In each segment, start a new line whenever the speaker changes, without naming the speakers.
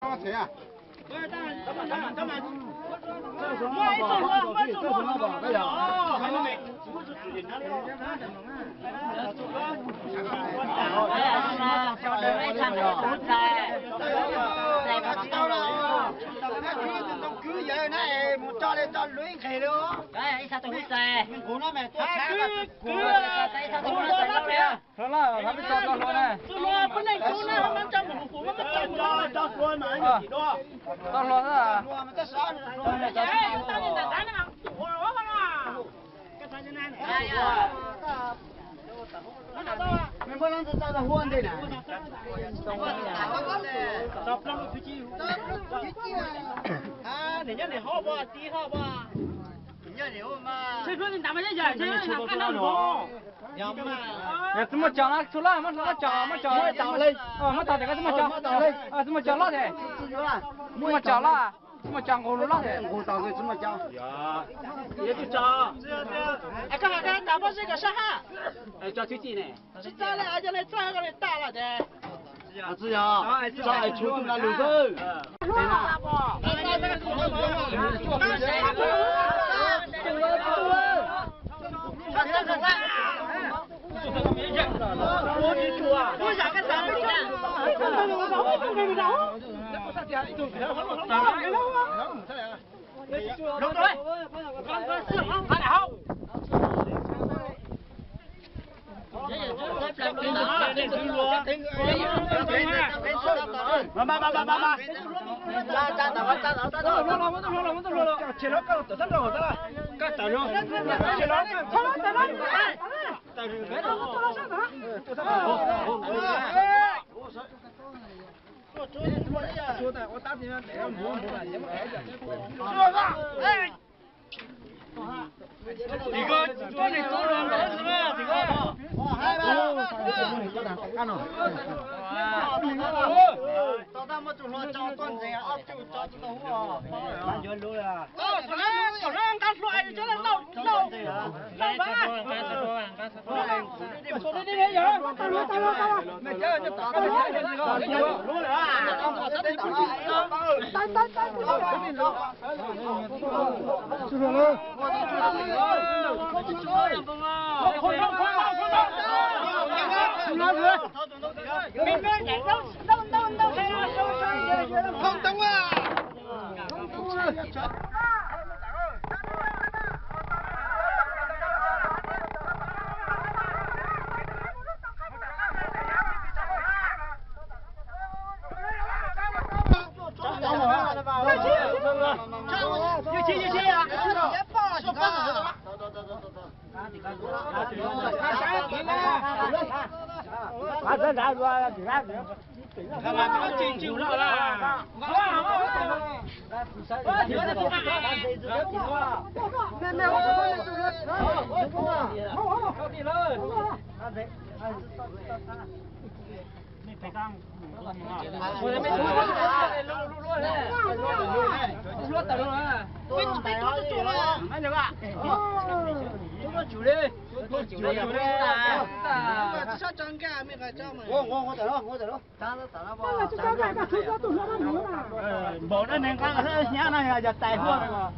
谁啊？cứ giờ này một cho lên cho lưới khề luôn.
Cái sao tôi hút xe?
Cú nó mày tôi chán
cái sao tôi hút xe đâu nè?
Thôi là phải cho luôn này.
Tôi bên này cú nó không cho một cú nó cho luôn mà anh chỉ đó.
Cho luôn à?
Luôn mà tôi sợ rồi.
Tao nhìn là nó cú nó không à? Cái sao như này này?
Mình mới làm sao ra huân đây này.
Tập lắm cái chi. À, để nhớ để họ bỏ tí họ bỏ. Chơi phương thì tao mới dạy, chơi phương thì tao nó.
Chúng mà chọn số lá mà chọn lên. Mà tao thì cái chúng mà chọn. Chúng mà chọn lá thế. Chúng mà chọn lá. Chúng mà chọn cổ lá thế.
Cổ tao cái chúng mà chọn.
ये तो चौ cái打包这个啥哈？cho
thứ gì này?
是炸了，而且那炸个大了的。
啊，是呀，在出动了六个。
我去煮啊！我想个啥子干？龙队，刚刚是看好。
你个做你做人了是吧？这个。
tao ta mà tụi nó cho con gì áp tụi cho tụi nó bán cho luôn à
tụi nó ăn cắt loại cho nó đâu đâu đâu mà đi đi giờ tao
mày chơi cho tao luôn à
mình nói nhảy đâu
không tông à
chịu nữa là
bộ nó nên có nhá này giờ tài luôn mà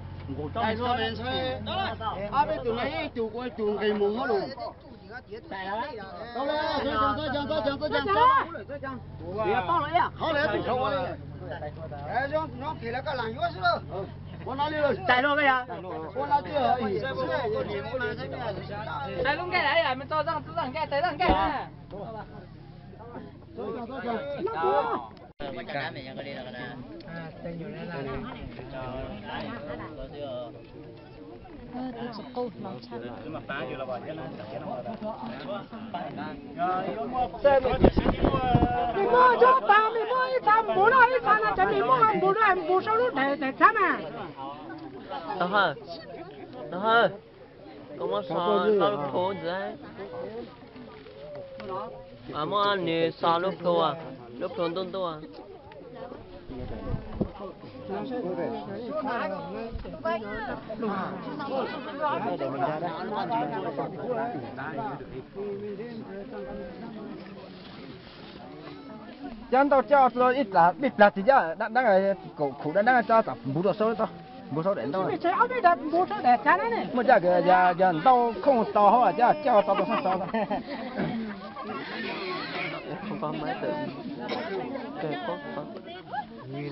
tài luôn mình chơi à bây tụi này tụi cái mùng nó luôn tài đó đâu lên chẳng bao lấy à họ lấy tụi sao lấy cái nó thì là cái làng dứa chứ con nói đi tài luôn cái à con nói đi
Đây luôn cái này mình cho rằng cái tới rằng cái này.
mình mua cho ta mình mua ít trăm bố nó ít trăm là mình mua bố nó bố sao lúc để chán à
đó hả có một sao tao phố gì à mà anh này sao lúc phố à lúc phố tôn tô à
讲到叫说一打一打底下，那个苦的那个叫不多收到，不收人到。
这后面的不收的，咱那呢？
我这个叫刀空刀好，叫刀多少刀的。
không có máy tự cây có nguyên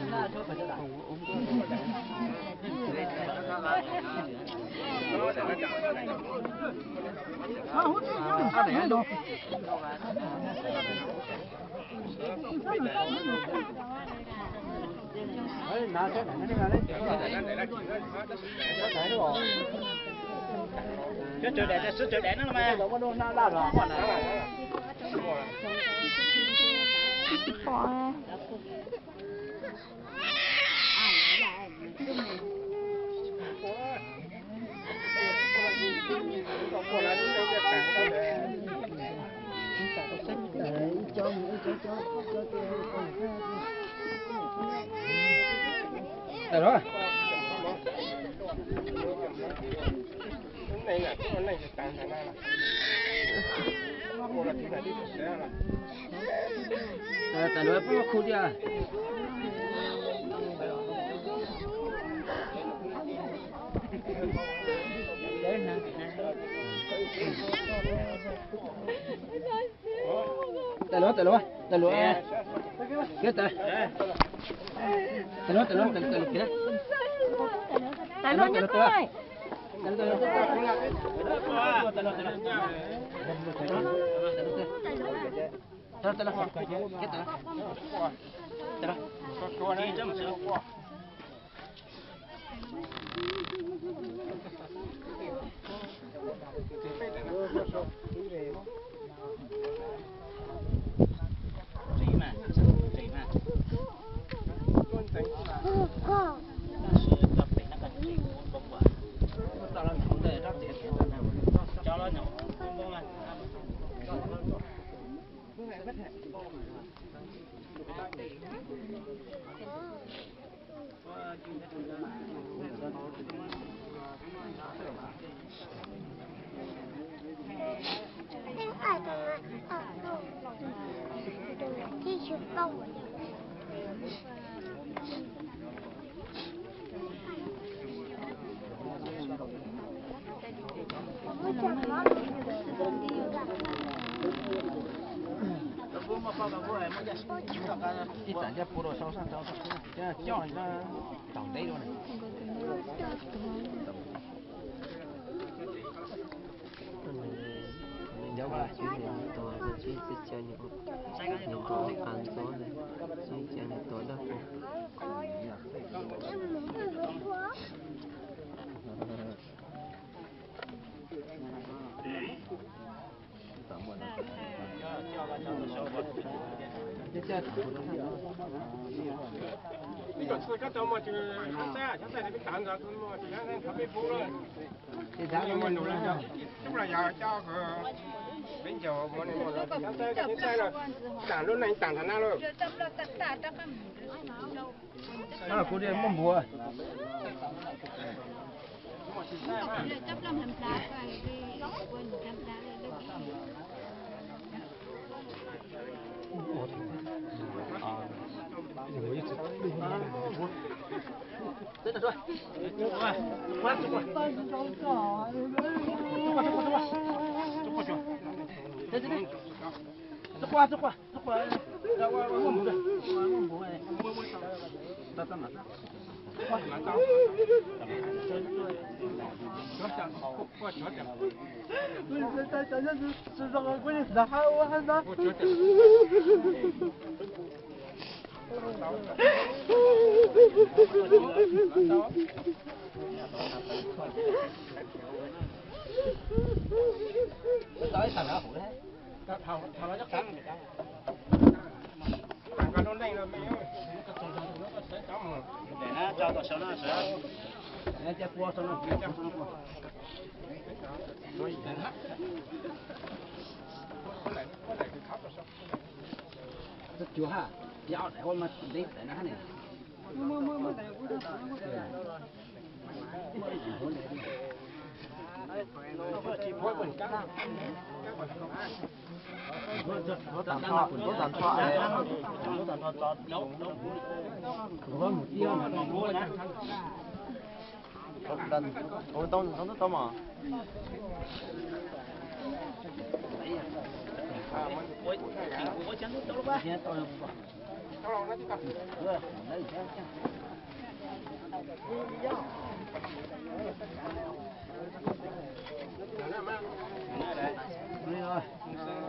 Cái trời đẹp nó mà. Nó la rồi.
Được rồi. Tại nó có khu đi à? Tại nó cái tại nó kia
tại nó nhất thôi.
Ít tại cho phụ đồ sau sang cháu cho người ta tổng đấy luôn này.
nhớ qua chú nhìn tôi và chú sẽ chơi những tôi ăn số này chú chơi những tôi đó
呢個菜吉就嘛就香菜你蛋就咁嘛，就香菜特別好啦。你問到啦，咁啦又交佢，邊就我哋我哋香菜香菜啦，蛋都你蛋那咯。
啊，嗰啲乜冇啊？cho
tao sống nó sẽ
Nè cha qua xong nó cha qua. Rất chúa ha, dạo này hôm mà đi tại nó này. Mưa tại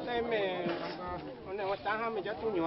đây mẹ con này mà ta ham mình chắc tu nhỏ